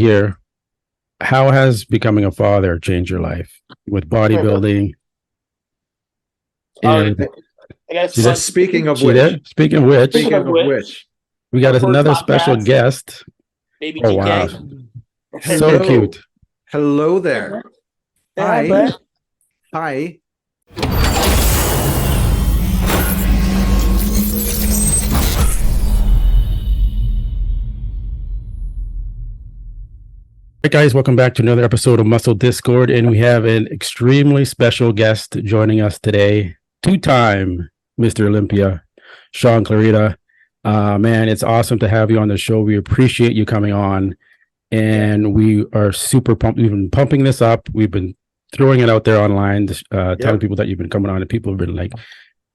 here. How has becoming a father changed your life with bodybuilding? And I guess speaking of speaking of which, we got another special guest. Baby Oh, GK. wow. So cute. Hello there. Hi. Hi. Hey guys, welcome back to another episode of Muscle Discord, and we have an extremely special guest joining us today. Two-time Mr. Olympia, Shaun Clarida. Man, it's awesome to have you on the show. We appreciate you coming on, and we are super pumped. We've been pumping this up. We've been throwing it out there online, telling people that you've been coming on, and people have been like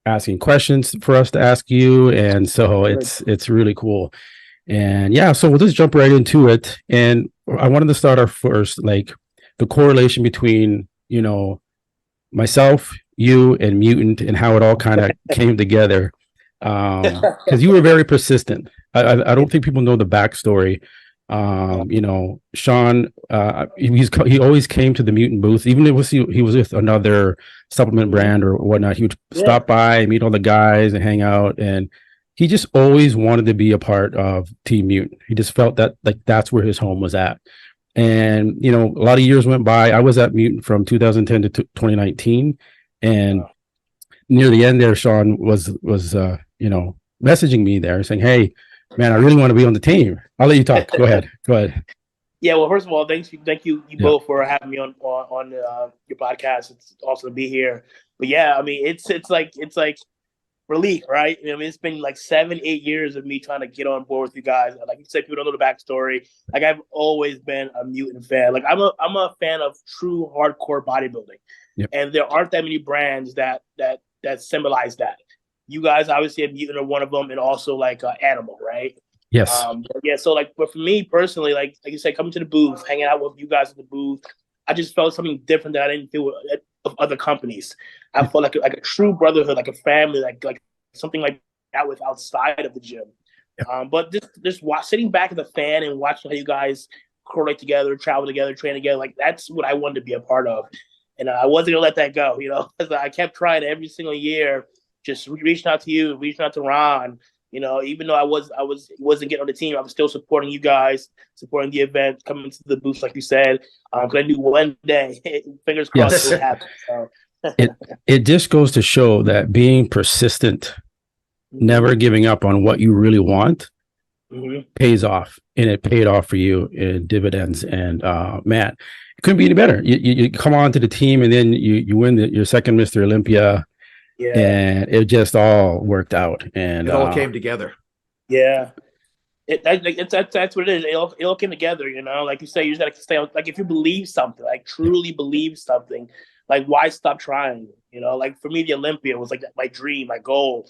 asking questions for us to ask you, and so it's really cool. And yeah, so we'll just jump right into it. And I wanted to start off first, like the correlation between, myself, you, and Mutant, and how it all kind of came together. Because you were very persistent. I don't think people know the backstory. Shaun, he always came to the Mutant booth, even if he was with another supplement brand or whatnot. He would stop by, meet all the guys, and hang out. And he just always wanted to be a part of Team Mutant. He just felt that like that's where his home was at. And, a lot of years went by. I was at Mutant from 2010 to 2019. And near the end there, Shaun was messaging me there saying, "Hey, man, I really want to be on the team." I'll let you talk. Go ahead. Yeah, well, first of all, thank you both for having me on your podcast. It's awesome to be here. But yeah, I mean, it's like relief, right? I mean, it's been like 7-8 years of me trying to get on board with you guys. Like you said, people don't know the backstory. Like I've always been a Mutant fan. Like I'm a fan of true hardcore bodybuilding, and there aren't that many brands that symbolize that. You guys obviously have Mutant are one of them, and also like Animal, right? Yes. So but for me personally, like you said, coming to the booth, hanging out with you guys at the booth, I just felt something different that I didn't feel of other companies. I felt like a true brotherhood, like a family, like something like that with outside of the gym. But just sitting back as a fan and watching how you guys correlate together, travel together, train together, like that's what I wanted to be a part of. And I wasn't gonna let that go, because I kept trying every single year, just reaching out to you, reaching out to Ron. Even though I wasn't getting on the team, I was still supporting you guys, supporting the event, coming to the booth, like you said, because I knew one day, fingers crossed, it would happen. So. It just goes to show that being persistent, never giving up on what you really want, pays off, and it paid off for you in dividends. And man, it couldn't be any better. You come on to the team, and then you win your second Mr. Olympia. Yeah. And it just all worked out, and it all came together. Yeah, that's what it is. It all came together. Like you say, you just gotta stay on. Like if you believe something, like truly believe something, like why stop trying? Like for me, the Olympia was like my dream, my goal.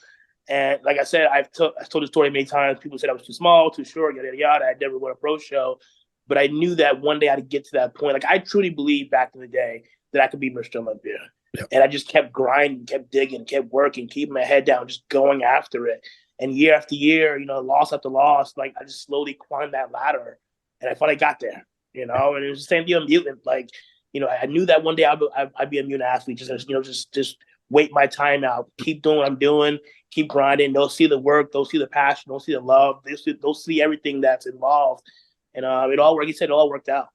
And like I said, I told the story many times. People said I was too small, too short, yada yada yada. I never won a pro show, but I knew that one day I'd get to that point. Like I truly believed back in the day that I could be Mr. Olympia. And I just kept grinding, kept digging, kept working, keeping my head down, just going after it. And year after year, loss after loss, like I just slowly climbed that ladder, and I finally got there. And it was the same thing with Mutant. Like, I knew that one day I'd be a Mutant athlete. Just wait my time out, keep doing what I'm doing, keep grinding. They'll see the work, they'll see the passion, they'll see the love, they'll see everything that's involved. And it all, like you said, it all worked out.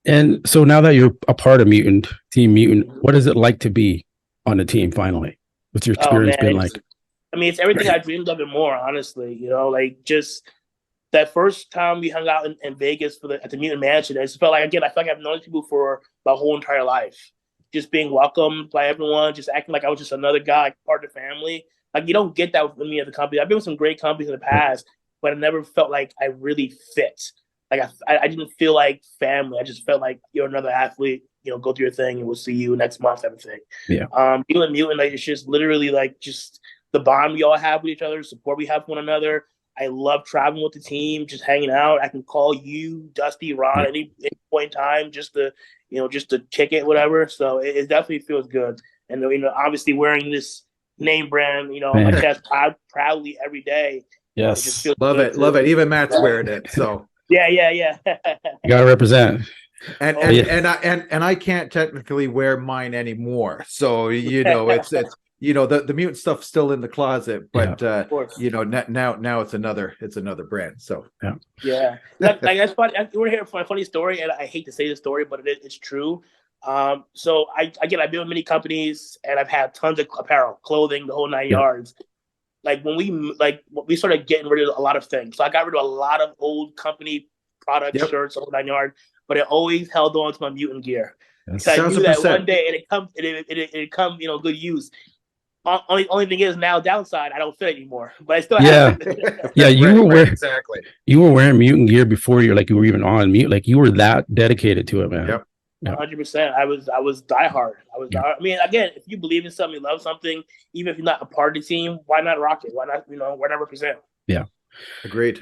And so now that you're a part of Team Mutant, what is it like to be on the team finally? What's your experience been like? It's everything I dreamed of and more, honestly. Like just that first time we hung out in Vegas at the Mutant Mansion, it just felt like, again, I feel like I've known people for my whole entire life. Just being welcomed by everyone, just acting like I was just another guy, like part of the family. Like you don't get that with me at the company. I've been with some great companies in the past, but I never felt like I really fit. Like I didn't feel like family. I just felt like you're another athlete. Go through your thing, and we'll see you next month. Everything. Yeah. You and Mutant, like it's just literally like just the bond we all have with each other, support we have for one another. I love traveling with the team, just hanging out. I can call you, Dusty, Ron, any point in time, just to kick it, whatever. So it definitely feels good. And obviously wearing this name brand, on my chest proudly every day. Yes, love it. Even Matt's wearing it. So. Yeah. You gotta represent. And Oh, and, yeah. and I can't technically wear mine anymore. So it's the mutant stuff's still in the closet, but Of course. now it's another brand. So Yeah. Like that's funny. We're here for a funny story, and I hate to say the story, but it's true. So I've been with many companies, and I've had tons of apparel, clothing, the whole nine Yeah. yards. Like when we started getting rid of a lot of things. So I got rid of a lot of old company products, Yep. shirts, the whole nine yards. But it always held on to my mutant gear. That's- Because I knew that 1,000%. one day it'd come, good use. Only thing is now downside, I don't fit anymore, but I still have it. Yeah, you Right, were wearing exactly. you were wearing mutant gear before you were even on mute. Like you were that dedicated to it, man. Yep. Yeah. 100%. I was diehard. I mean, again, if you believe in something, you love something, even if you're not a part of the team, why not rock it? Why not represent? Yeah. Agreed.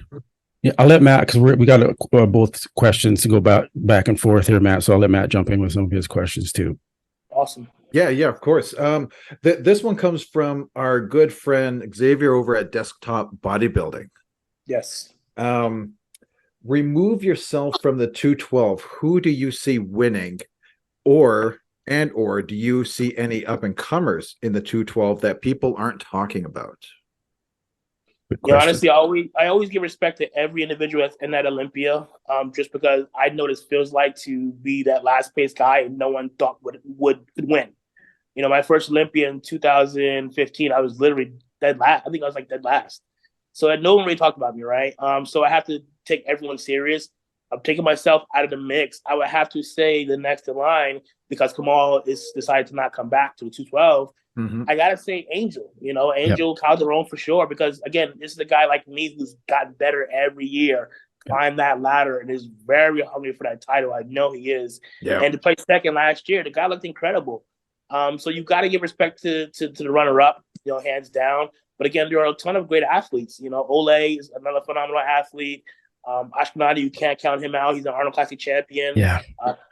Yeah, I'll let Matt, because we got both questions to go back and forth here, Matt. So I'll let Matt jump in with some of his questions too. Awesome. Yeah, of course. This one comes from our good friend Xavier over at Desktop Bodybuilding. Yes. Remove yourself from the 212. Who do you see winning, or do you see any up and comers in the 212 that people aren't talking about? Yeah, honestly, I always give respect to every individual in that Olympia, just because I know this feels like to be that last place guy and no one thought could win. My first Olympia in 2015, I was literally dead last. I think I was like dead last. So no one really talked about me, right? So I have to take everyone serious. I'm taking myself out of the mix. I would have to say the next in line, because Kamal is decided to not come back to the 212. Mm-hmm. I gotta say Angel, Angel Calderon for sure, because again, this is a guy like me who's gotten better every year, climb that ladder, and is very hungry for that title. I know he is. Yeah. And to play second last year, the guy looked incredible. So you got to give respect to the runner-up, hands down. But again, there are a ton of great athletes. Ole is another phenomenal athlete. Ashkenadi, you can't count him out. He's an Arnold Classic champion. Yeah.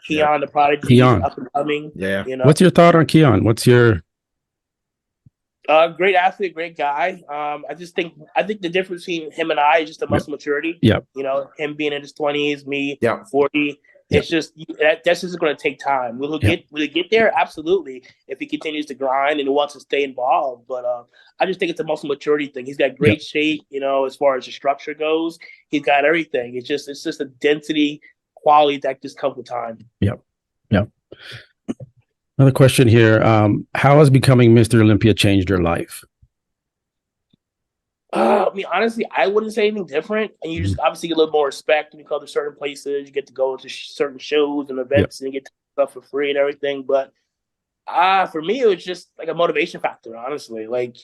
Keon, the prodigy, Keon. up and coming. Yeah. What's your thought on Keon? What's your great athlete, great guy. I think the difference between him and I is just the muscle maturity. Yep. Him being in his 20s, me 40. Yep. It's just that's just going to take time. Will he get there? Absolutely. If he continues to grind and he wants to stay involved, but I just think it's a muscle maturity thing. He's got great shape, as far as the structure goes. He's got everything. It's just a density quality that just comes with time. Yep. Another question here. How has becoming Mr. Olympia changed your life? I mean, honestly, I wouldn't say anything different. And you just obviously get a little more respect when you come to certain places. You get to go to certain shows and events and you get stuff for free and everything. But for me, it was just like a motivation factor, honestly. Like,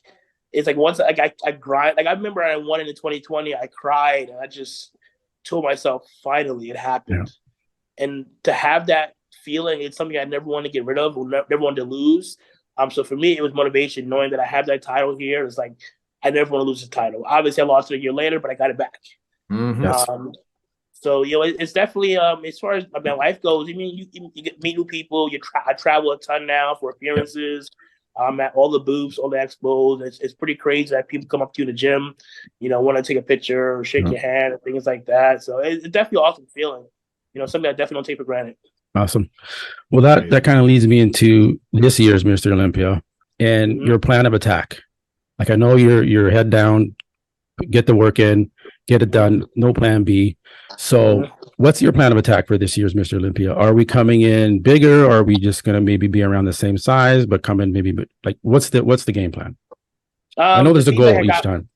it's like once I grind. Like, I remember I won in 2020. I cried and I just told myself, finally, it happened. Yeah. And to have that feeling, it's something I never want to get rid of or never want to lose. So for me, it was motivation, knowing that I have that title here. It's like, I never want to lose the title. Obviously, I lost it a year later, but I got it back. Mm-hmm. So it's definitely as far as my life goes. I mean, you get meet new people. I travel a ton now for appearances. At all the booths, all the expos. It's pretty crazy that people come up to you in the gym, want to take a picture or shake your hand and things like that. So it's definitely an awesome feeling. Something I definitely don't take for granted. Awesome. Well, that kind of leads me into this year's Mr. Olympia and your plan of attack. Like, I know you're head down, get the work in, get it done, no plan B. So what's your plan of attack for this year's Mr. Olympia? Are we coming in bigger, or are we just going to maybe be around the same size, but come in maybe, like, what's the game plan? I know there's a goal each time.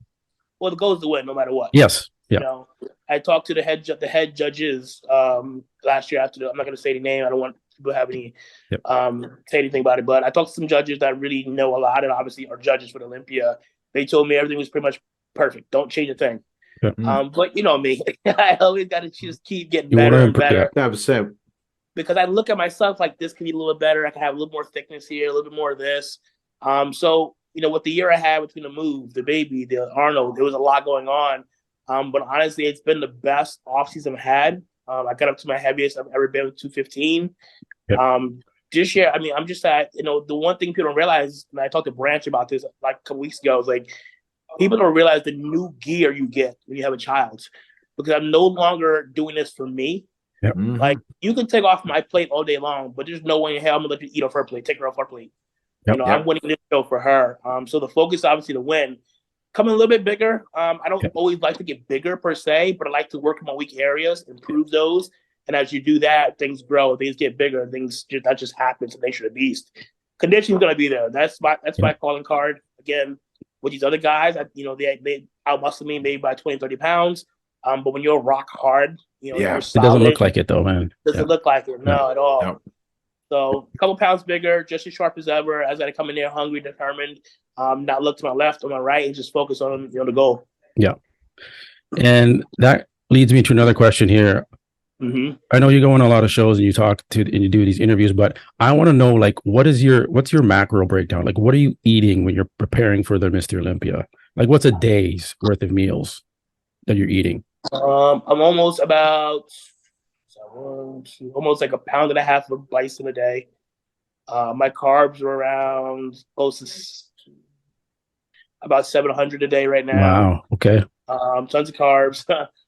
Well, the goal is to win no matter what. Yes. Yeah. I talked to the head judges last year after I'm not going to say the name. I don't want people to have any say anything about it, but I talked to some judges that really know a lot and obviously are judges for the Olympia. They told me everything was pretty much perfect. Don't change a thing. Yeah. But you know me, I always got to just keep getting better and better. Because I look at myself like, this could be a little bit better. I can have a little more thickness here, a little bit more of this. So with the year I had between the move, the baby, the Arnold, there was a lot going on. But honestly, it's been the best offseason I've had. I got up to my heaviest I've ever been with 215. Yep. This year, I mean, I'm just at, the one thing people don't realize, and I talked to Branch about this like a couple weeks ago, is like, people don't realize the new gear you get when you have a child. because I'm no longer doing this for me. Yep. Mhm. Like, you can take off my plate all day long, but there's no way in hell I'm gonna let you eat off her plate, take her off her plate. Yep. You know, Yep. I'm winning this show for her. So the focus obviously to win. Coming a little bit bigger. I don't Yep. always like to get bigger per se, but I like to work in my weak areas, improve those. And as you do that, things grow, things get bigger, that just happens. The nature of the beast. Conditioning's gonna be there. That's my calling card. Again, with these other guys, they outmuscle me maybe by 20, 30 pounds. But when you're rock hard, Yeah. you're It solid, doesn't look like it though, man. doesn't look like it, no, at all. No. So a couple pounds bigger, just as sharp as ever. As I come in there hungry, determined, not look to my left or my right, and just focus on the goal. Yeah. And that leads me to another question here. Mm-hmm. I know you go on a lot of shows and you do these interviews, but I want to know, like, what's your macro breakdown? Like, what are you eating when you're preparing for the Mr. Olympia? Like, what's a day's worth of meals that you're eating? I'm almost about almost like a pound and a half of bison a day. My carbs are around close to about 700 a day right now. Wow. Okay. Tons of carbs.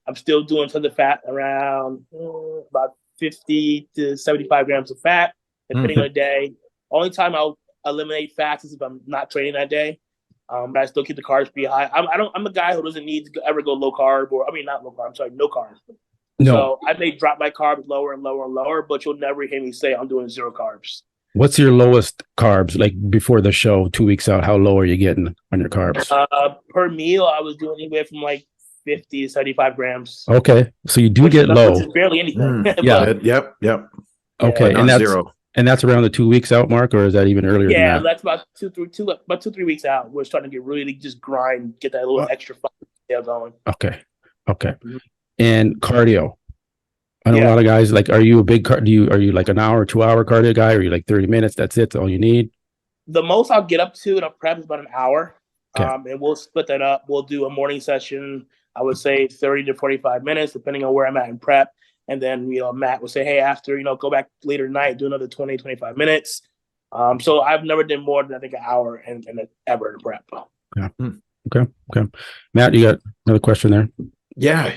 I'm still doing tons of fat, around about 50 to 75 grams of fat, depending on the day. Only time I'll eliminate fats is if I'm not training that day. But I still keep the carbs pretty high. I'm a guy who doesn't need to ever go low carb, not low carb. I'm sorry, no carbs. No. So I may drop my carbs lower and lower and lower, but you'll never hear me say I'm doing zero carbs. What's your lowest carbs? Like before the show, 2 weeks out, how low are you getting on your carbs? Per meal, I was doing anywhere from like 50 to 75 grams. Okay. So you do get low. Which is barely anything. Yeah. Yep. Okay. Not And that's zero. And that's around the 2 weeks out mark, or is that even earlier than that? That's about 3 weeks out. We're starting to get really just get that little extra fire going. Okay. Mhm. And cardio. I know a lot of guys, like, are you a big are you like an hour, 2 hour cardio guy? Or are you like 30 minutes? That's it. That's all you need. The most I'll get up to in a prep is about an hour. Okay. And we'll split that up. We'll do a morning session, I would say 30 to 45 minutes, depending on where I'm at in prep. And then, Matt will say, hey, after, go back later tonight, do another 20, 25 minutes. So I've never done more than, I think, an hour and ever in prep. Yeah. Okay. Matt, you got another question there? Yeah.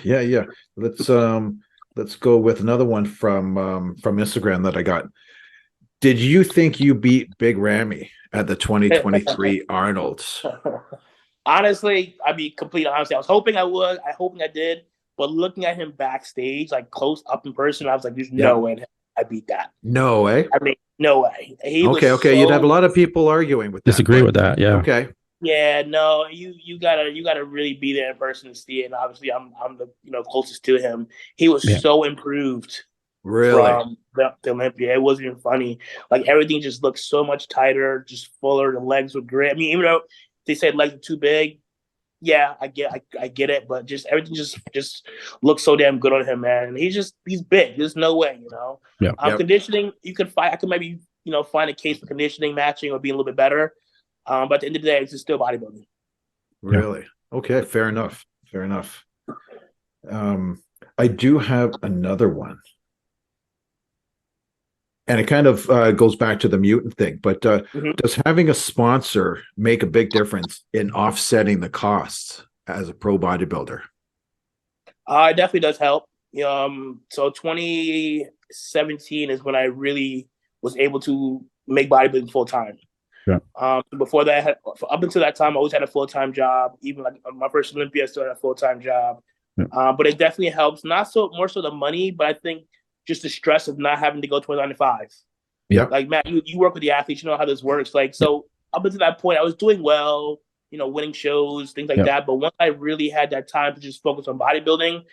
Let's go with another one from Instagram that I got. Did you think you beat Big Ramy at the 2023 Arnold's? Honestly, I'd be completely honest. I was hoping I would. I did. But looking at him backstage, like close up in person, I was like, there's no way I beat that. No way? I mean, no way. Okay. You'd have a lot of people arguing with that. Disagree with that, yeah. Okay. Yeah, no, you gotta really be there in person to see it. And obviously I'm the closest to him. He was so improved. Really? From the Olympia. It wasn't even funny. Like, everything just looked so much tighter, just fuller. The legs were great. I mean, even though they said legs were too big, yeah, I get it, but just everything just looks so damn good on him, man. And he's big. There's no way, Yeah. Conditioning, you could fight. I could maybe find a case for conditioning, matching, or being a little bit better. But at the end of the day, it's just still bodybuilding. Really? Yeah. Okay, fair enough. I do have another one. And it kind of goes back to the mutant thing, but does having a sponsor make a big difference in offsetting the costs as a pro bodybuilder? It definitely does help. So 2017 is when I really was able to make bodybuilding full time. Yeah. Before that, up until that time, I always had a full-time job. Even like my first Olympia, I still had a full-time job. Yeah. But it definitely helps. More so the money, but I think just the stress of not having to go 29 to 5. Yeah. Like, Matt, you work with the athletes, you know how this works. Like, so up until that point, I was doing well, winning shows, things like that. But once I really had that time to just focus on bodybuilding,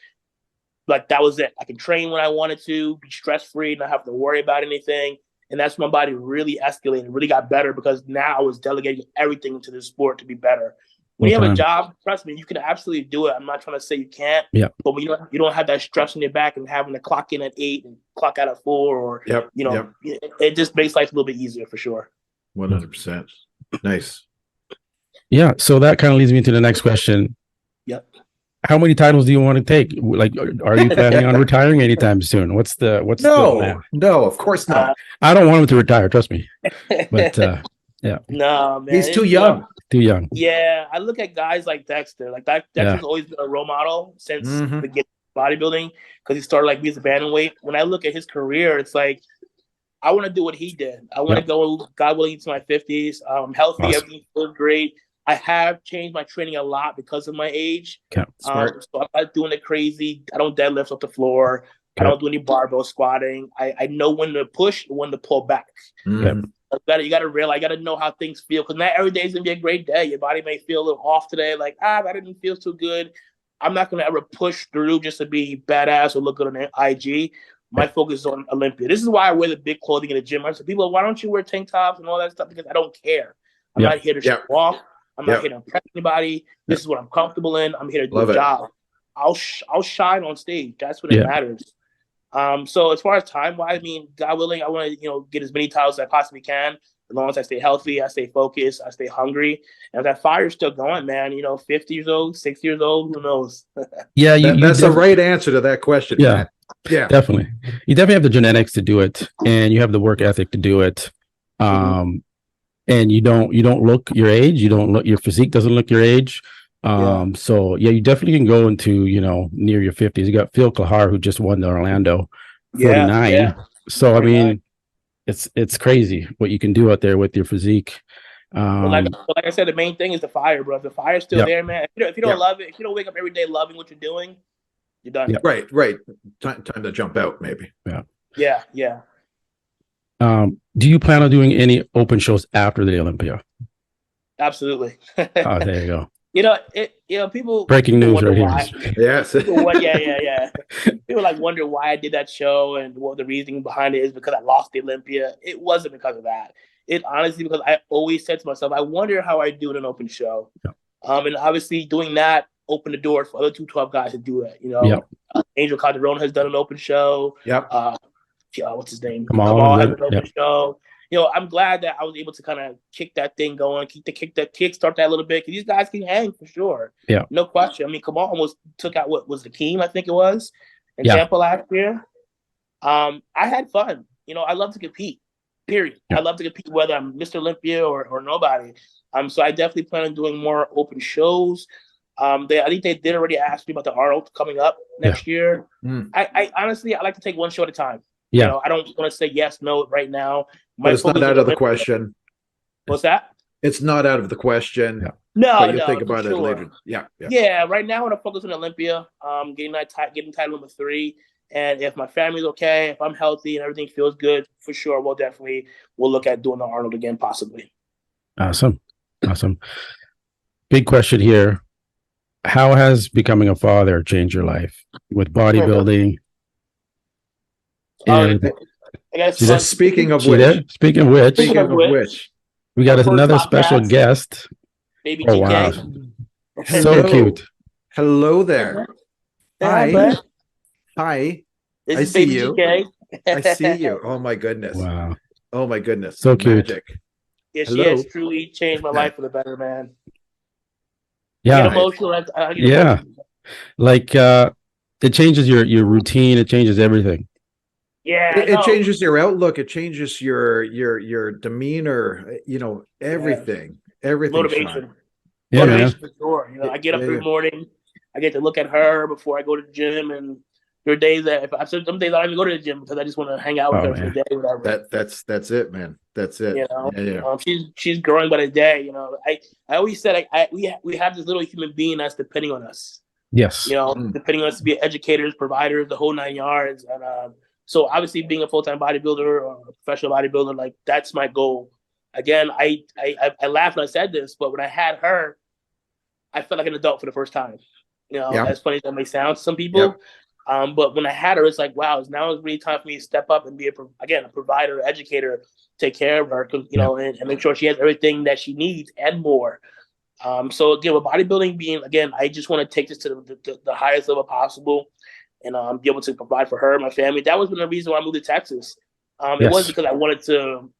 like, that was it. I could train when I wanted to, be stress-free, not have to worry about anything. And that's when my body really escalated, really got better, because now I was delegating everything into the sport to be better. When you have a job, trust me, you can absolutely do it. I'm not trying to say you can't. Yeah. But when you don't have that stress on your back and having to clock in at 8 and clock out at 4, or it just makes life a little bit easier for sure. 100%. Nice. Yeah. So that kind of leads me to the next question. Yep. How many titles do you want to take? Like, are you planning on retiring anytime soon? What's the plan? No, of course not. I don't want him to retire. Trust me. But yeah. No, man. He's too young. Too young. Yeah, I look at guys like Dexter. Like, Dexter's always been a role model since the beginning. bodybuilding because he started like me as a bantamweight. When I look at his career, it's like I want to do what he did. I want to go, God willing, into my 50s. Healthy, Awesome. everything feels great. I have changed my training a lot because of my age. Okay. So I'm not doing it crazy. I don't deadlift off the floor. Okay. I don't do any barbell squatting. I know when to push and when to pull back. Mm-hmm. You got to realize, you got to know how things feel because not every day is going to be a great day. Your body may feel a little off today. Like, I didn't feel too good. I'm not going to ever push through just to be badass or look good on IG. My focus is on Olympia. This is why I wear the big clothing in the gym. I say, people, why don't you wear tank tops and all that stuff? Because I don't care. I'm not here to show off. I'm not here to impress anybody. This is what I'm comfortable in. I'm here to do a job. I'll shine on stage. That's what it matters. So as far as time-wise, I mean, God willing, I want to get as many titles as I possibly can. As long as I stay healthy, I stay focused, I stay hungry. And if that fire's still going, man, 50 years old, 60 years old, who knows? Yeah, that's the right answer to that question. Yeah. Man. Yeah, definitely. You definitely have the genetics to do it, and you have the work ethic to do it. And you don't look your age. You don't look, your physique doesn't look your age. So you definitely can go into near your 50s. You got Phil Kahar, who just won the Orlando 49. So 49. I mean, it's crazy what you can do out there with your physique. Like I said, the main thing is the fire, bro. If the fire's still there, man. If you don't love it, if you don't wake up every day loving what you're doing, you're done. Yeah. Right. Time to jump out, maybe. Yeah. Do you plan on doing any open shows after the Olympia? Absolutely. Oh, there you go. People. Breaking news right here. Yes. Yeah. People wonder why I did that show and what the reasoning behind it is because I lost the Olympia. It wasn't because of that. It honestly because I always said to myself, I wonder how I do in an open show. Yeah. And obviously doing that opened the door for other 212 guys to do it. Angel Calderon has done an open show. Yep. What's his name? Kamal has an open show. I'm glad that I was able to kind of kick that thing going, kickstart that a little bit because these guys can hang for sure. Yeah, no question. I mean, Kamal almost took out what was the Keem, I think it was, in Tampa last year. I had fun. I love to compete. Period. Yeah. I love to compete whether I'm Mr. Olympia or nobody. So I definitely plan on doing more open shows. I think they did already ask me about the Arnold coming up next year. I honestly I like to take one show at a time. Yeah. I don't want to say yes, no right now. But it's not out of the question. What's that? It's not out of the question. Yeah. No, but you think about it later. Yeah. Right now, I want to focus on Olympia. Getting title number 3. And if my family's okay, if I'm healthy and everything feels good, for sure, we'll look at doing the Arnold again, possibly. Awesome. Big question here. How has becoming a father changed your life with bodybuilding? Speaking of which, we got another special guest. Baby GK. Wow. So cute. Hello there. Hi. I see you. GK. I see you. Oh my goodness. Wow. Oh my goodness. So cute. Magic. Yeah, she has truly changed my life for the better, man. Yeah. I get emotional. It changes your routine. It changes everything. Yeah, it changes your outlook. It changes your demeanor. Everything. Everything. Motivation. Yeah, motivation for sure. I get up every morning. I get to look at her before I go to the gym, and there are days that some days I don't even go to the gym because I just want to hang out with her for the day. Whatever. That's it, man. That's it. She's growing by the day. I always said we have this little human being that's depending on us. Yes. Depending on us to be educators, providers, the whole 9 yards, and so obviously being a full-time bodybuilder or a professional bodybuilder, that's my goal. Again, I laughed when I said this, but when I had her, I felt like an adult for the first time. As funny as that may sound to some people. Yep. But when I had her, it's like, wow, now it's really time for me to step up and be a provider, educator, take care of her, and make sure she has everything that she needs and more. So again, with bodybuilding I just want to take this to the highest level possible. And be able to provide for her and my family. That was the reason why I moved to Texas. It wasn't because I wanted to,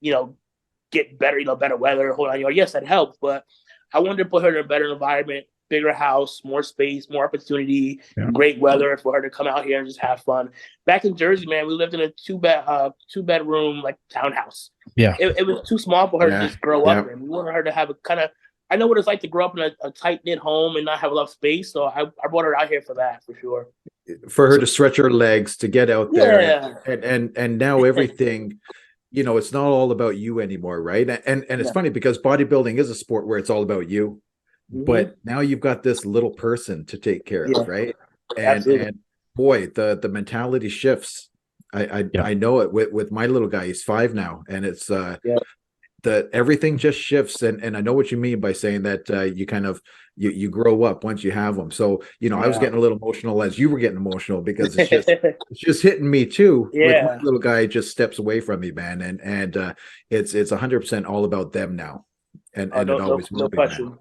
get better, better weather, hold on. Yes, that helped, but I wanted to put her in a better environment, bigger house, more space, more opportunity, great weather for her to come out here and just have fun. Back in Jersey, man, we lived in a two-bedroom townhouse. Yeah, it was too small for her to just grow up in. We wanted her to have a kind of. I know what it's like to grow up in a tight-knit home and not have enough space, so I brought her out here for that, for sure. for her to stretch her legs to get out there, Yeah. and now everything, it's not all about you anymore, right? And it's funny because bodybuilding is a sport where it's all about you, but now you've got this little person to take care of, right? And boy, the mentality shifts. I know it with my little guy. He's 5 now, and it's that everything just shifts. And I know what you mean by saying that you kind of you grow up once you have them. So I was getting a little emotional as you were getting emotional, because it's just hitting me too. With my little guy just steps away from me, man, and it's 100% all about them now, and it always will be, question. man.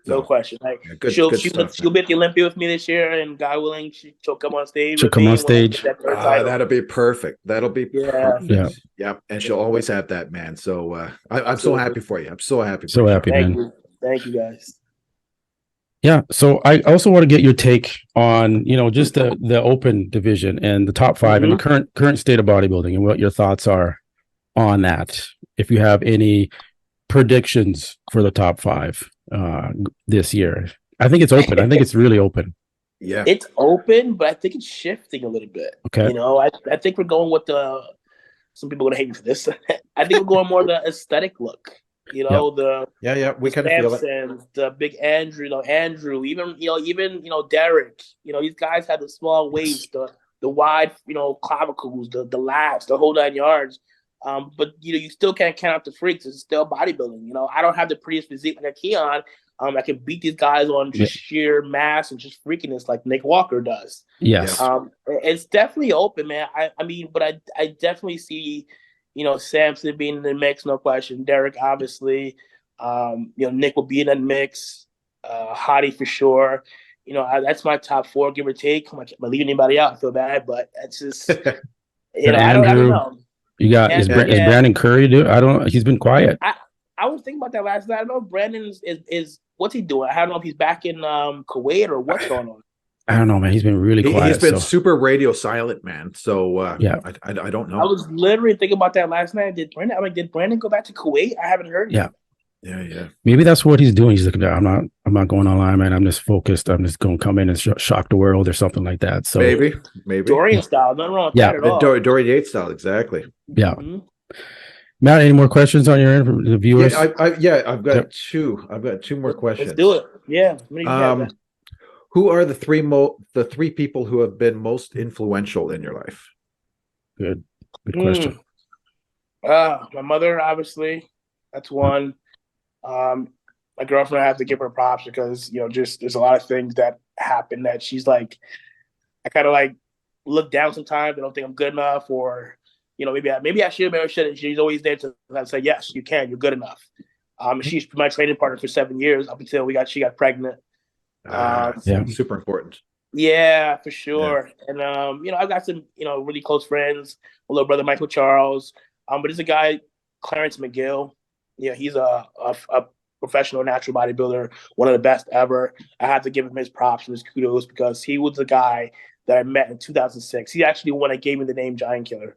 No question. Like, she'll be at the Olympia with me this year, and God willing, she'll come on stage. She'll come on stage. That'll be perfect. That'll be perfect. Yeah. Yep. And she'll always have that, man. So I'm so happy for you. I'm so happy. So happy, man. Thank you, guys. Yeah. So I also want to get your take on, just the open division and the top 5 and the current state of bodybuilding, and what your thoughts are on that. If you have any predictions for the top 5 this year. I think it's open. I think it's really open. Yeah. It's open, but I think it's shifting a little bit. Okay. I think we're going with some people are gonna hate me for this. I think we're going more the aesthetic look. We kind of feel it. The big Andrew, even Derek. These guys had the small waist, the wide, clavicles, the lats, the whole 9 yards. But you still can't count out the freaks. It's still bodybuilding. I don't have the prettiest physique like a Keon. I can beat these guys on just sheer mass and just freakiness like Nick Walker does. Yes. It's definitely open, man. I mean, but I definitely see, Samson being in the mix, no question. Derek, obviously. Nick will be in that mix. Hottie for sure. That's my top 4, give or take. I'm leaving anybody out. I feel bad, but it's just, I don't know. You got is Brandon Curry he's been quiet. I was thinking about that last night. I don't know if Brandon is what's he doing? I don't know if he's back in Kuwait or what's going on. I don't know, man. He's been really quiet. He's been super radio silent, man. So I don't know. I was literally thinking about that last night. Did Brandon go back to Kuwait? I haven't heard. Yeah. Yeah. Maybe that's what he's doing. He's looking at, I'm not going online, man. I'm just focused. I'm just going to come in and shock the world or something like that. So maybe Dorian style. Nothing wrong with that at all. Dorian Yates style, exactly. Yeah. Matt, any more questions on your end from the viewers? Yeah, I've got 2. I've got 2 more questions. Let's do it. Yeah. Who are the 3 people who have been most influential in your life? Good question. My mother, obviously. That's one. My girlfriend, I have to give her props because just there's a lot of things that happen that she's like, I kind of like look down sometimes. I don't think I'm good enough, or maybe I should, maybe I shouldn't. She's always there to say, yes, you can, you're good enough. She's my training partner for 7 years up until she got pregnant. Super important. Yeah, for sure. Yeah. And I've got some really close friends. My little brother Michael Charles. But there's a guy, Clarence McGill. He's a professional natural bodybuilder, one of the best ever. I have to give him his props and his kudos because he was the guy that I met in 2006. He actually the one that gave me the name Giant Killer.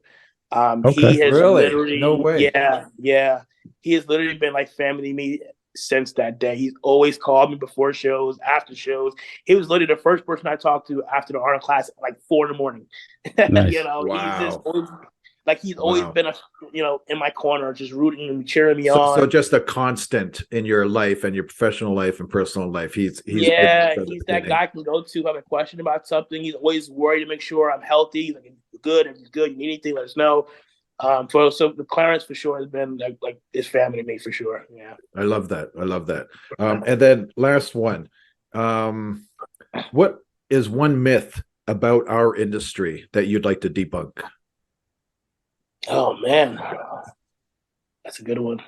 He has literally, no way. Yeah. He has literally been like family to me since that day. He's always called me before shows, after shows. He was literally the first person I talked to after the Arnold class at like 4 a.m. Nice. He's always been in my corner, just rooting and cheering me on. So just a constant in your life and your professional life and personal life. He's that guy I can go to if I have a question about something. He's always worried to make sure I'm healthy. He's like, good, if you're good, you need anything, let us know. So the Clarence for sure has been like his family to me for sure. Yeah. I love that. And then last one. What is one myth about our industry that you'd like to debunk? Oh man, that's a good one.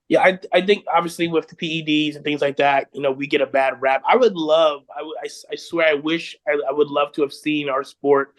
Yeah, I think obviously with the PEDs and things like that, we get a bad rap. I swear, I wish I would love to have seen our sport,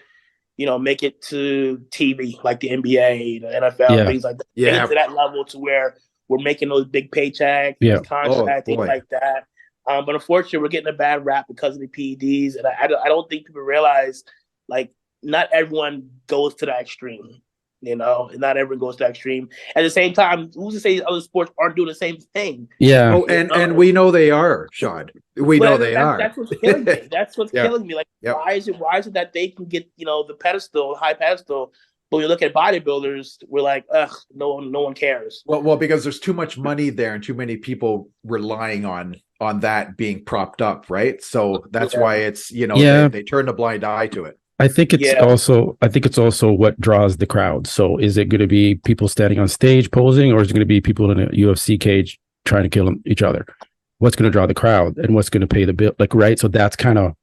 make it to TV like the NBA, the NFL, things like that. Get it to that level to where we're making those big paychecks, contracts, things like that. But unfortunately, we're getting a bad rap because of the PEDs, and I don't think people realize like not everyone goes to that extreme. You know, and not everyone goes to that extreme. At the same time, who's to say other sports aren't doing the same thing? Yeah. Oh, and we know they are, Shaun. We know they are. That's what's killing me. That's what's Yeah. killing me. Like, Yep. why is it that they can get, you know, the pedestal, high pedestal, but when you look at bodybuilders, we're like, ugh, no one cares. Well, because there's too much money there and too many people relying on that being propped up, right? So that's why it's, you know, they turn a blind eye to it. I think it's also what draws the crowd. So is it going to be people standing on stage posing, or is it going to be people in a UFC cage trying to kill each other? What's going to draw the crowd, and what's going to pay the bill? Like, right. So that's kind of,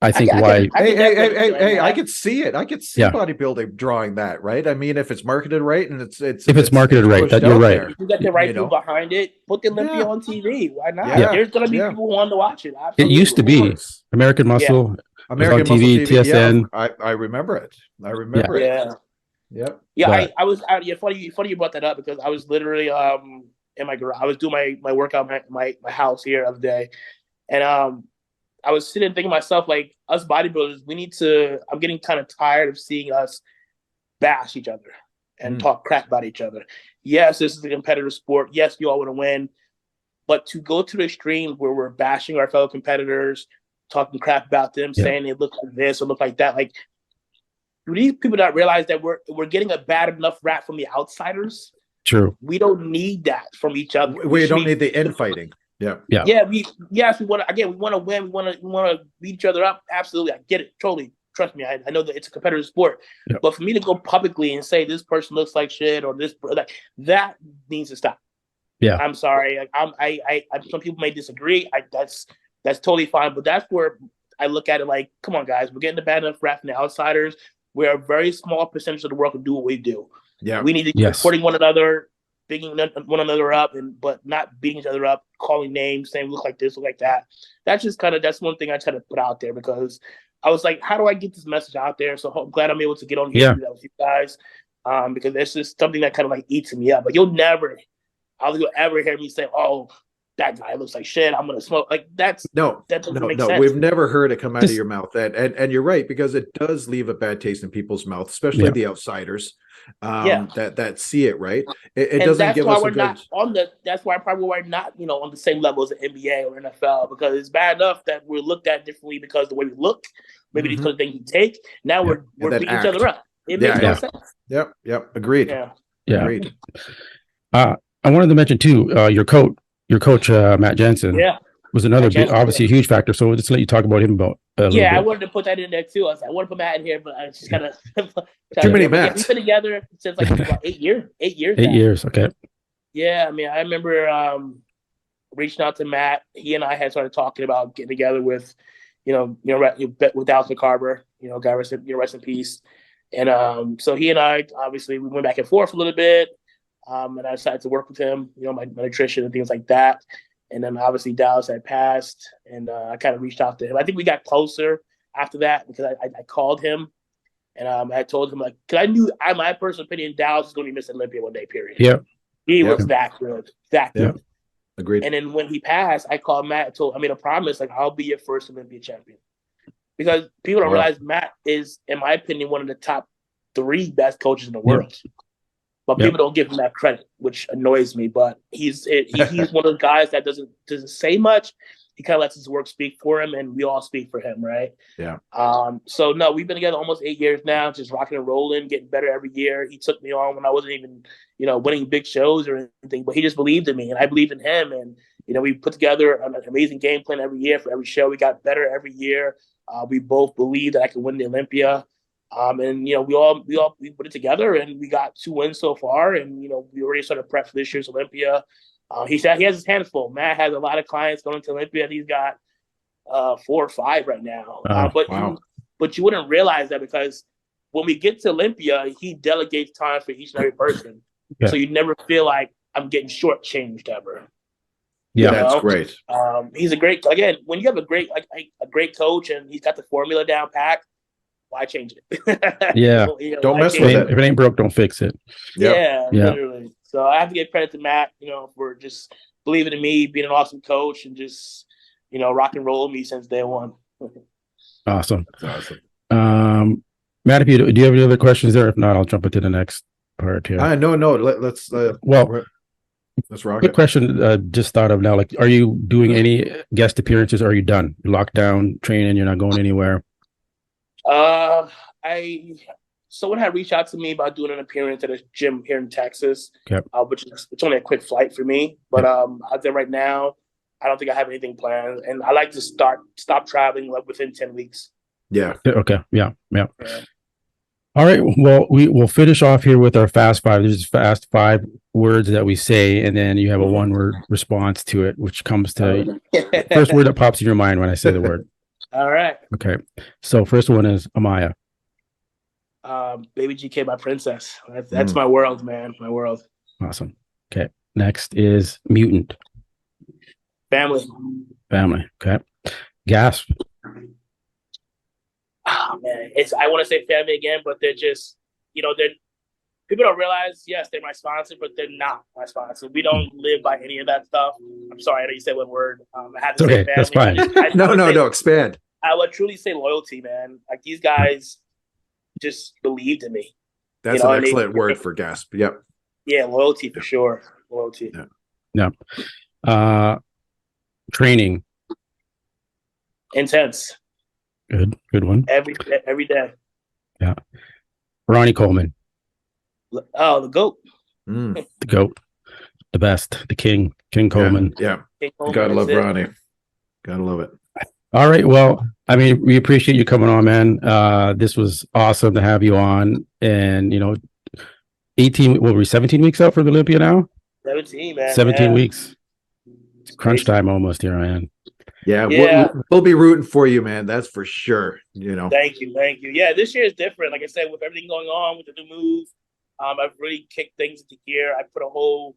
I think why. Hey, I could see it. I could see bodybuilding drawing that, right? I mean, if it's marketed right and it's marketed right, that you're right. If you get the right people behind it, put the Olympia on TV. Why not? There's going to be people who want to watch it. Absolutely. It used to be American Muscle. American on TV, Muscle TV, TSN. I remember it. it. Yeah. I was out. Yeah, funny you brought that up, because I was literally in my garage. I was doing my workout my house here the other day, and I was sitting thinking to myself, like, us bodybuilders, we need to. I'm getting kind of tired of seeing us bash each other and talk crap about each other. Yes, this is a competitive sport. Yes, you all want to win, but to go to the extreme where we're bashing our fellow competitors, talking crap about them, saying they look like this or look like that. Like, do these people not realize that we're getting a bad enough rap from the outsiders? True. We don't need that from each other. We don't need the infighting. Yeah. We want to. We want to win. We want to beat each other up. Absolutely, I get it. Totally. Trust me. I know that it's a competitive sport, but for me to go publicly and say this person looks like shit or this, like, that needs to stop. Yeah. I'm sorry. Some people may disagree. That's totally fine. But that's where I look at it like, come on, guys, we're getting a bad enough rap from the outsiders. We're a very small percentage of the world can do what we do. Yeah. We need to be supporting one another, bigging one another up, but not beating each other up, calling names, saying look like this, look like that. That's one thing I try to put out there, because I was like, how do I get this message out there? So I'm glad I'm able to get on here and do that with you guys. Because it's just something that kind of like eats me up. But you'll ever hear me say, oh, that guy looks like shit, I'm gonna smoke. Like, that doesn't make sense. We've never heard it come out of your mouth. And you're right, because it does leave a bad taste in people's mouth, especially the outsiders that see it, right? It doesn't give us a good... That's why probably we're not, on the same level as the NBA or NFL, because it's bad enough that we're looked at differently because of the way we look, maybe because of the things we take. Now we're beating each other up. It makes no sense. Yep. Agreed. Agreed. I wanted to mention too, your coach, Matt Jensen, was another obviously a huge factor. So we'll just let you talk about him about. I wanted to put that in there too. I wanted to put Matt in here, but I just kind of too many Matts. We've been together since like about 8 years. 8 years. 8 years. Okay. Yeah, I mean, I remember reaching out to Matt. He and I had started talking about getting together with, with Dallas Carver. God rest in peace. And so he and I, obviously, we went back and forth a little bit. And I decided to work with him, my nutrition and things like that. And then obviously Dallas had passed, and I kind of reached out to him. I think we got closer after that, because I called him, and I told him, like, because I knew, my personal opinion, Dallas is going to be Mr. Olympia one day, period. Yeah. He was that good. Agreed. And then when he passed, I called Matt and I made a promise, like, I'll be your first Olympia champion. Because people don't realize Matt is, in my opinion, one of the top 3 best coaches in the world. But people don't give him that credit, which annoys me. But he's one of the guys that doesn't say much. He kind of lets his work speak for him, and we all speak for him, right? Yeah. So no, we've been together almost 8 years now, just rocking and rolling, getting better every year. He took me on when I wasn't even, winning big shows or anything, but he just believed in me, and I believed in him. And we put together an amazing game plan every year for every show. We got better every year. We both believed that I could win the Olympia. And we put it together, and we got 2 wins so far. And we already started prep for this year's Olympia. He said he has his hands full. Matt has a lot of clients going to Olympia. He's got 4 or 5 right now. But you wouldn't realize that, because when we get to Olympia, he delegates time for each and every person. So you never feel like I'm getting shortchanged ever. Yeah, that's great. He's a great, again, when you have a great coach and he's got the formula down packed, why change it? Don't mess with it. If it ain't broke, don't fix it. Yeah, literally. So I have to give credit to Matt, for just believing in me, being an awesome coach, and just, rock and roll with me since day one. Awesome. That's awesome. Matt, if do you have any other questions there? If not, I'll jump into the next part here. No. Let's let's rock Quick it. question, just thought of now. Like, are you doing any guest appearances? Or are you done? You're locked down, training. You're not going anywhere. Someone had reached out to me about doing an appearance at a gym here in Texas. Okay. Which is it's only a quick flight for me. But out there right now, I don't think I have anything planned, and I like to stop traveling like within 10 weeks. Yeah. Okay. Yeah. All right. Well, we'll finish off here with our fast five. There's fast 5 words that we say, and then you have a 1-word response to it, which comes to first word that pops in your mind when I say the word. All right. Okay. So first one is Amaya. Baby GK, my princess. That's my world, man. My world. Awesome. Okay. Next is Mutant Family. Okay. Gasp. Oh man, I want to say family again, but they're just, they're people don't realize. Yes, they're my sponsor, but they're not my sponsor. We don't live by any of that stuff. I'm sorry, I know you said one word. I had to say family. That's fine. No, expand. I would truly say loyalty, man. Like these guys just believed in me. That's an excellent word for gasp. Yep. Yeah, loyalty for sure. Loyalty. Yeah. Training. Intense. Good one. Every day. Yeah. Ronnie Coleman. Oh, the GOAT. The GOAT. The best. The King Coleman. Yeah. King Coleman, Gotta love Ronnie. Gotta love it. All right. Well, I mean, we appreciate you coming on, man. This was awesome to have you on. And 18, what were we, 17 weeks out for the Olympia now? 17, man. 17 weeks. It's crunch time almost here, man. Yeah. We'll be rooting for you, man. That's for sure. Thank you. Yeah, this year is different. Like I said, with everything going on with the new move, I've really kicked things into gear. I put a whole,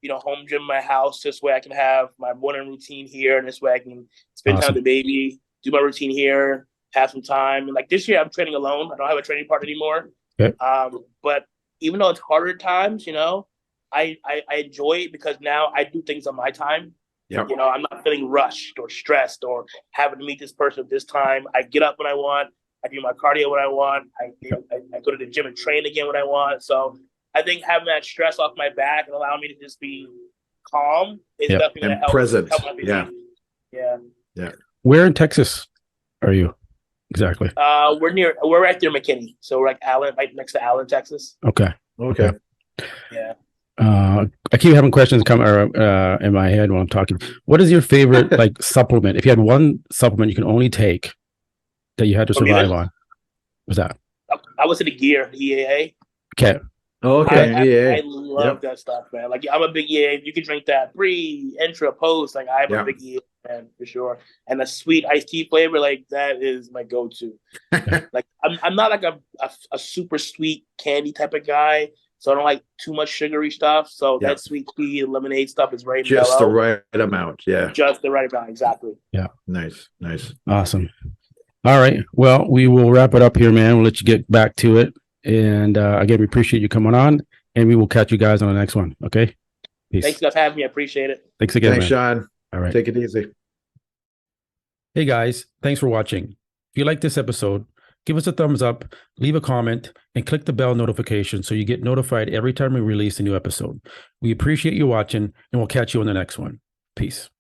home gym in my house. This way I can have my morning routine here, and this way I can spend time with the baby, do my routine here, have some time. And like this year, I'm training alone. I don't have a training partner anymore. Okay. But even though it's harder at times, I enjoy it because now I do things on my time. Yep. I'm not feeling rushed or stressed or having to meet this person at this time. I get up when I want. I do my cardio when I want. I go to the gym and train again when I want. So I think having that stress off my back and allowing me to just be calm is definitely going to help. Present. Help my behavior. Yeah. Where in Texas are you exactly? We're right there, McKinney. So we're right next to Allen, Texas. Okay. Yeah. I keep having questions come in my head when I'm talking. What is your favorite supplement? If you had one supplement you can only take that you had to survive on, what's that? I was in the Gear, EAA. Okay. Okay. I love that stuff, man. Like I'm a big EAA. You can drink that pre, intra, post. Like I'm a big EAA fan for sure. And the sweet iced tea flavor, like that is my go-to. Like I'm not like a super sweet candy type of guy. So I don't like too much sugary stuff. So that sweet tea lemonade stuff is right just the right amount. Yeah. Just the right amount. Exactly. Yeah. Nice. Awesome. All right. Well, we will wrap it up here, man. We'll let you get back to it. And again, we appreciate you coming on, and we will catch you guys on the next one. Okay. Peace. Thanks for having me. I appreciate it. Thanks again. Thanks, Shaun. All right. Take it easy. Hey guys, thanks for watching. If you like this episode, give us a thumbs up, leave a comment, and click the bell notification so you get notified every time we release a new episode. We appreciate you watching, and we'll catch you on the next one. Peace.